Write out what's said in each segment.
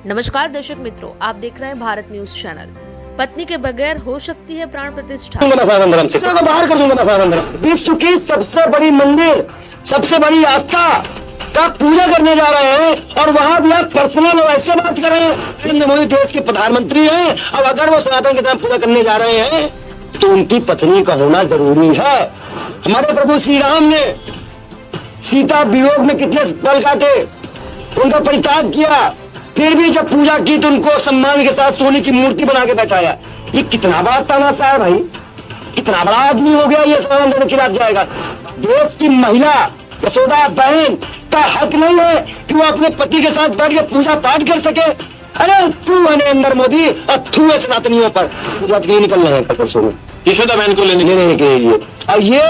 नमस्कार दर्शक मित्रों, आप देख रहे हैं भारत न्यूज चैनल। पत्नी के बगैर हो सकती है प्राण प्रतिष्ठा। बाहर कर दूंगा। विश्व की सबसे बड़ी मंदिर, सबसे बड़ी आस्था का पूजा करने जा रहे हैं और वहां भी आप पर्सनल ऐसे बात कर रहे हैं। नरेंद्र मोदी देश के प्रधानमंत्री हैं और अगर वो सनातन की तरह पूजा करने जा रहे हैं तो उनकी पत्नी का होना जरूरी है। हमारे प्रभु श्री राम ने सीता वियोग में कितने पल काटे, उनका परित्याग किया, फिर भी जब पूजा की तो उनको सम्मान के साथ सोने की मूर्ति बना के बैठाया। ये कितना बड़ा तमाशा है भाई, कितना बड़ा आदमी हो गया ये सनातन के खिलाफ जाएगा। देश की महिला यशोदा बहन का हक नहीं है कि वो अपने पति के साथ बैठ के पूजा पाठ कर सके। अरे तू है नरेंद्र मोदी और तू है सनातनियों पर गुजरात के निकल रहे हैं कल परसों में यशोदा बहन को लेने के लिए, और ये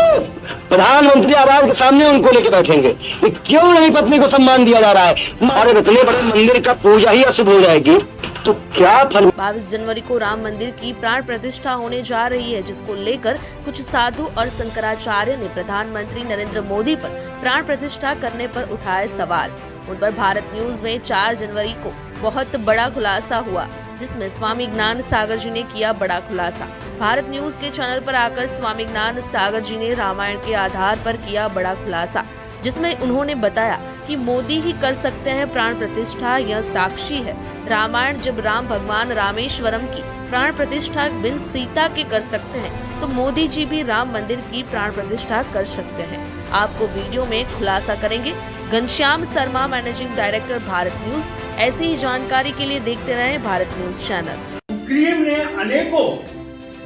प्रधानमंत्री आवास के सामने उनको लेके बैठेंगे। ये क्यों नहीं पत्नी को सम्मान दिया जा रहा है? हमारे इतने बड़े मंदिर का पूजा ही अशुभ हो जाएगी तो क्या फल। 22 जनवरी को राम मंदिर की प्राण प्रतिष्ठा होने जा रही है, जिसको लेकर कुछ साधु और शंकराचार्य ने प्रधानमंत्री नरेंद्र मोदी पर प्राण प्रतिष्ठा करने पर उठाए सवाल। उन पर भारत न्यूज में 4 जनवरी को बहुत बड़ा खुलासा हुआ, जिसमें स्वामी ज्ञान सागर जी ने किया बड़ा खुलासा। भारत न्यूज के चैनल पर आकर स्वामी ज्ञान सागर जी ने रामायण के आधार पर किया बड़ा खुलासा, जिसमें उन्होंने बताया कि मोदी ही कर सकते हैं प्राण प्रतिष्ठा। यह साक्षी है रामायण, जब राम भगवान रामेश्वरम की प्राण प्रतिष्ठा बिन सीता के कर सकते हैं तो मोदी जी भी राम मंदिर की प्राण प्रतिष्ठा कर सकते हैं। आपको वीडियो में खुलासा करेंगे Ghanshyam Sharma, managing director Bharat news. ऐसी ही जानकारी के लिए देखते रहें भारत न्यूज चैनल। सुग्रीव ने अनेकों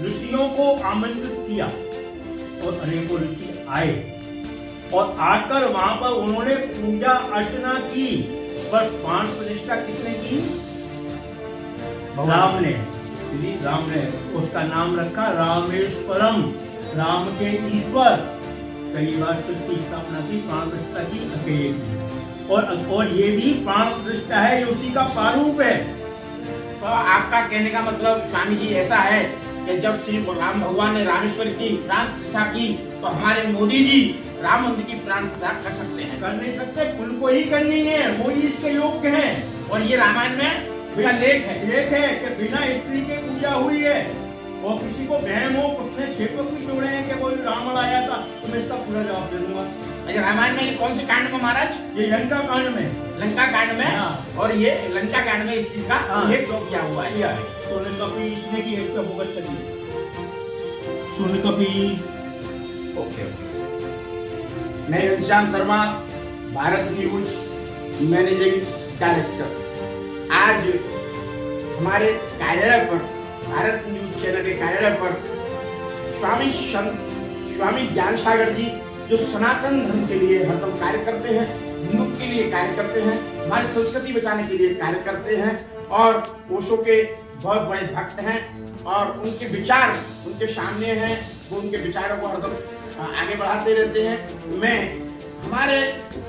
ऋषियों को आमंत्रित किया और अनेकों ऋषि आए और आकर वहां पर उन्होंने पूजा अर्चना की, पर प्राण प्रतिष्ठा किसने की? राम ने। राम ने उसका नाम रखा रामेश्वरम, राम के ईश्वर। कई बार सृष्टि की स्थापना की, प्राण प्रतिष्ठा की अकेले की, और ये भी प्राण प्रतिष्ठा है, ये उसी का प्रारूप है। तो आपका कहने का मतलब स्वामी जी ऐसा है कि जब श्री राम भगवान ने रामेश्वर की प्राण प्रतिष्ठा की तो हमारे मोदी जी राम मंदिर की प्राण प्रतिष्ठा कर सकते हैं? कर नहीं सकते, उनको ही करनी है, वो ही इसके योग्य हैं। और ये रामायण में इसका लेख है कि बिना स्त्री के पूजा हुई है और किसी को बहम हो, उसने क्षेत्र भी जोड़े हैं कि वो रावण आया था, तो मैं इसका पूरा जवाब दे दूंगा। अच्छा, रामायण में ये कौन से कांड में महाराज? ये लंका कांड में। लंका कांड में। हाँ। और ये लंका कांड में इस चीज का उल्लेख किया हुआ है। तो कभी इसने की एक भुगत करी सुन कभी। ओके। मैं Ghanshyam Sharma, Bharat news managing director. आज हमारे कार्यालय पर, भारत न्यूज चैनल के कार्यालय पर स्वामी ज्ञान सागर जी, जो सनातन धर्म के लिए हरदम कार्य करते हैं, हिंदू के लिए कार्य करते हैं, हमारी संस्कृति बचाने के लिए कार्य करते हैं और ओशो के बहुत बड़े भक्त हैं और उनके विचार उनके सामने हैं, वो उनके विचारों को हरदम आगे बढ़ाते रहते हैं। मैं हमारे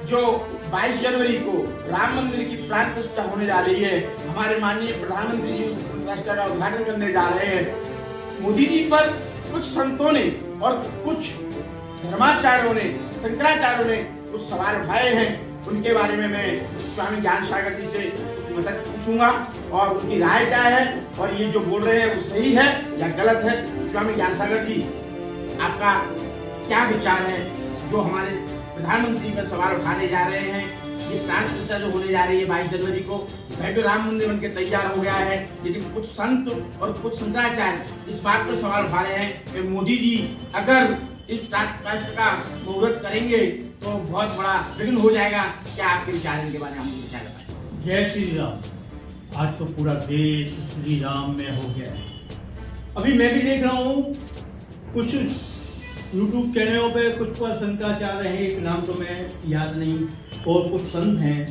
जो 22 जनवरी को राम मंदिर की प्राण प्रतिष्ठा होने जा रही है, हमारे माननीय प्रधानमंत्री जी प्रतिष्ठा का उद्घाटन करने जा रहे हैं। मोदी जी पर कुछ संतों ने और कुछ धर्माचार्यों ने, शंकराचार्यों ने कुछ सवाल उठाए हैं, उनके बारे में मैं स्वामी ज्ञान सागर जी से मदद पूछूंगा और उनकी राय क्या है और ये जो बोल रहे हैं वो सही है या गलत है। स्वामी ज्ञान सागर जी, आपका क्या विचार है जो हमारे प्रधानमंत्री पर सवाल उठाने जा रहे हैं? ये प्राण प्रतिष्ठा जो होने जा रही है 22 जनवरी को, भव्य राम मंदिर बनके तैयार हो गया है, लेकिन कुछ संत और कुछ शंकराचार्य इस बात पर सवाल उठा रहे हैं कि मोदी जी अगर इस प्राण प्रतिष्ठा का मुहूर्त करेंगे तो बहुत बड़ा विघ्न हो जाएगा। क्या आपके विचार इनके बारे में हम विचार बताएं? जय श्री राम। आज तो पूरा देश श्री राम में हो गया है। अभी मैं भी देख रहा हूँ कुछ YouTube चैनलों पे कुछ शंकराचार्य हैं, एक नाम तो मैं याद नहीं, और कुछ संत हैं,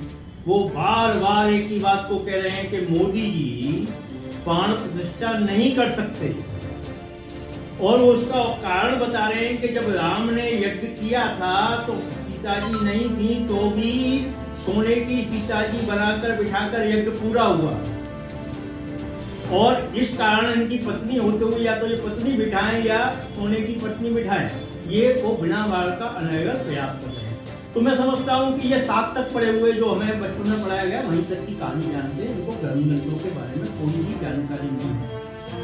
वो बार बार एक ही बात को कह रहे हैं कि मोदी जी प्राण प्रतिष्ठा नहीं कर सकते और उसका कारण बता रहे हैं कि जब राम ने यज्ञ किया था तो सीता जी नहीं थी तो भी सोने की सीता जी बनाकर बिठाकर यज्ञ पूरा हुआ और इस कारण इनकी पत्नी होते हुए या तो ये पत्नी बिठाएं या सोने की पत्नी बिठाएं, ये वो बिना बाढ़ का अनर्गल प्रयास कर रहे हैं। तो मैं समझता हूँ कि ये 7 तक पढ़े हुए जो हमें बचपन में पढ़ाया गया वहीं तक की कहानी जानते हैं, इनको ग्रंथों के बारे में कोई भी जानकारी नहीं है।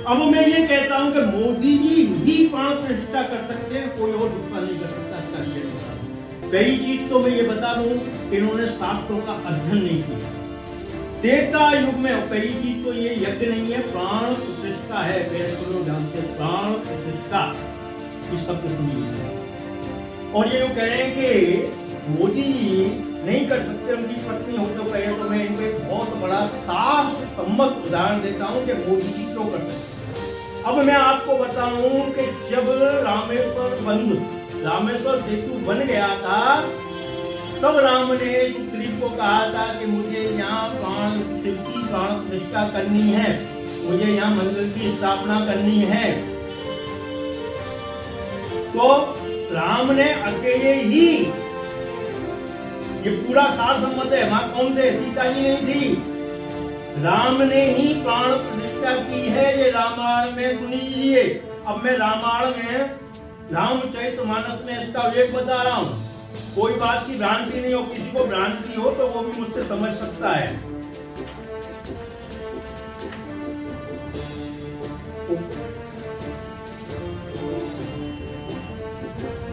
अब मैं ये कहता हूँ कि मोदी जी ही प्राण प्रतिष्ठा कर सकते हैं, कोई और दूसरा नहीं कर सकता। इसका ये बता दूं, पहली चीज तो मैं ये बता दूं कि इन्होंने शास्त्रों का अध्ययन नहीं किया। त्रेता युग में पहली चीज तो ये यज्ञ नहीं है, प्राण प्रतिष्ठा है। जानते प्राण प्रतिष्ठा इस शब्द सुनिए। और ये जो कह रहे हैं कि मोदी जी नहीं कर सकते, उनकी पत्नी हो तो कहे, तो मैं इनको एक बहुत बड़ा शास्त्र सम्मत उदाहरण देता हूँ कि मोदी जी क्यों कर सकते। अब मैं आपको बताऊं कि जब रामेश्वर सेतु बन गया था, तब राम ने सुग्रीव को कहा था कि मुझे यहाँ शिव की प्राण प्रतिष्ठा करनी है, मुझे यहाँ मंदिर की स्थापना करनी है। तो राम ने अकेले ही, ये पूरा सार सम्मत है, वहां कौन थे, सीता जी नहीं थी, राम ने ही प्राण प्रतिष्ठा की है। ये रामायण में सुन लीजिए। अब मैं रामायण में रामचरितमानस में इसका उल्लेख बता रहा हूँ। कोई बात की भ्रांति नहीं हो, किसी को भ्रांति हो तो वो भी मुझसे समझ सकता है।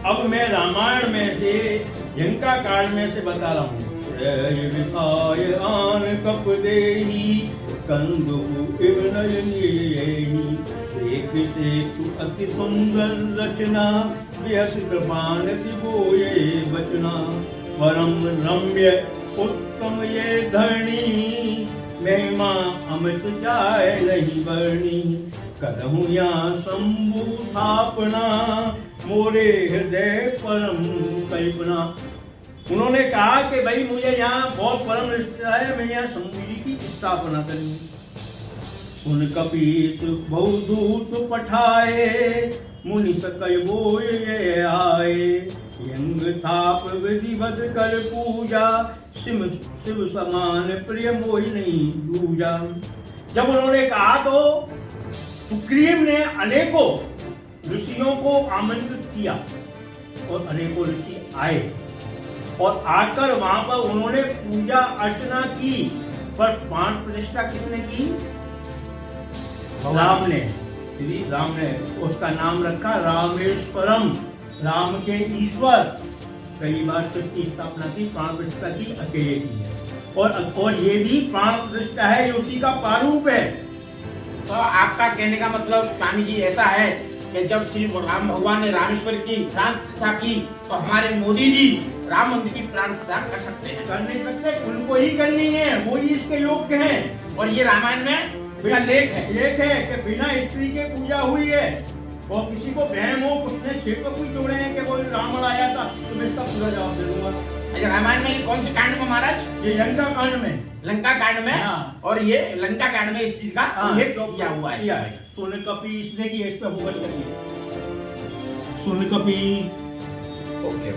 अब मैं रामायण में से लंका कांड में से बता रहा हूँ। आन कप देही कंदु इव नयनी, देख से तू अति सुंदर रचना, व्यस कृपान बोए बचना, परम रम्य उत्तम ये धरणी, महिमा अमित जाय नहीं बरनी, करहूँ यहाँ शंभु स्थापना, मोरे हृदय परम कल्पना। उन्होंने कहा कि भाई मुझे यहाँ बहुत परम रिश्ता है, मैं यहाँ शंभु जी की स्थापना करनी। सुन कपीस बहुदूत पठाए, मुनि सकल बोए आए, यंग थाप विधिवत कर पूजा, शिव समान प्रिय मोहि नहीं दूजा। जब उन्होंने कहा तो सुग्रीव ने अनेकों ऋषियों को आमंत्रित किया और अनेकों ऋषि आए और आकर वहां पर उन्होंने पूजा अर्चना की। पर प्राण प्रतिष्ठा किसने की? राम ने, श्री राम ने। उसका नाम रखा रामेश्वरम, राम के ईश्वर। कई बार शिव की स्थापना की, प्राण प्रतिष्ठा की अकेले की है। और ये भी प्राण प्रतिष्ठा है, ये उसी का प्रारूप है। तो आपका कहने का मतलब स्वामी जी ऐसा है कि जब श्री राम भगवान ने रामेश्वर की प्राण प्रतिष्ठा की, तो हमारे मोदी जी राम मंदिर की प्राण प्रतिष्ठा कर सकते हैं? कर नहीं सकते, उनको ही करनी है, वो ही इसके योग्य हैं। और ये रामायण में इसका लेख है कि बिना स्त्री के पूजा हुई है। और किसी को बहम हो, उसने क्षेत्र कोई जोड़े हैं कि वो रावण आया था, तो मैं इसका पूरा जवाब दे दूंगा। अच्छा, रामायण में कौन से कांड में महाराज? ये लंका कांड में। लंका कांड में? हाँ। और ये लंका कांड में इस चीज का उल्लेख किया हुआ है। सुन कपीस ने की, इस पे फोकस करिए। सुन कपीस। ओके,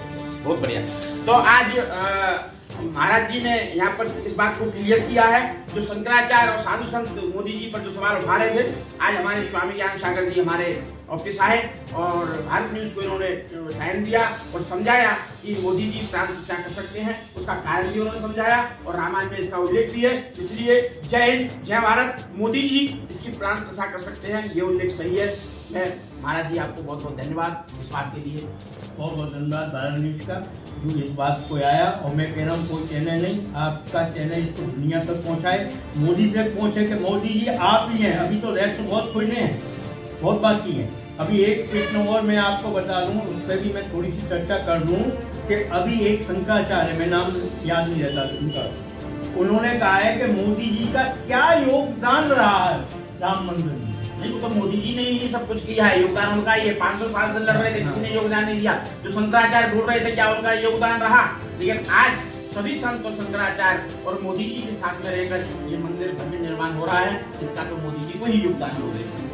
बहुत बढ़िया। तो आज महाराज जी ने यहाँ पर इस बात को क्लियर किया है। जो शंकराचार्य और साधु संत मोदी जी पर जो सवाल उठा रहे थे, आज हमारे स्वामी ज्ञान सागर जी हमारे ऑफिस आए और भारत न्यूज को इन्होंने टाइम दिया और समझाया कि मोदी जी प्राण प्रतिष्ठा कर सकते हैं। उसका कारण भी उन्होंने समझाया और रामायण में इसका उल्लेख भी है। इसलिए जय हिंद, जय भारत, मोदी जी इसकी प्राण प्रतिष्ठा कर सकते हैं, ये उल्लेख सही है। मैं महाराज जी आपको बहुत बहुत धन्यवाद इस बात के लिए। बहुत बहुत धन्यवाद भारत न्यूज का जो इस बात को आया। और मैं कह रहा हूँ कोई चैनल नहीं, आपका चैनल इसको दुनिया तक पहुँचाए, मोदी तक पहुँचे कि मोदी जी आप ही हैं। अभी तो रेस्ट बहुत खुलने हैं, बहुत बाकी है। अभी एक प्रश्न और मैं आपको बता दूं, उस पर भी मैं थोड़ी सी चर्चा कर दूं कि अभी एक शंकराचार्य, मैं नाम याद नहीं रहता उनका, उन्होंने कहा है कि मोदी जी का क्या योगदान रहा है राम मंदिर में। नहीं तो मोदी जी ने ये सब कुछ किया है, योगदान उनका ये 500 साल से लड़ रहे थे, किसी ने योगदान नहीं दिया। जो शंकराचार्य ढूंढ रहे थे क्या उनका योगदान रहा? लेकिन आज सभी संत और शंकराचार्य और मोदी जी के साथ में रहकर ये मंदिर भव्य निर्माण हो रहा है, इसका तो मोदी जी को ही योगदान हो रहा है।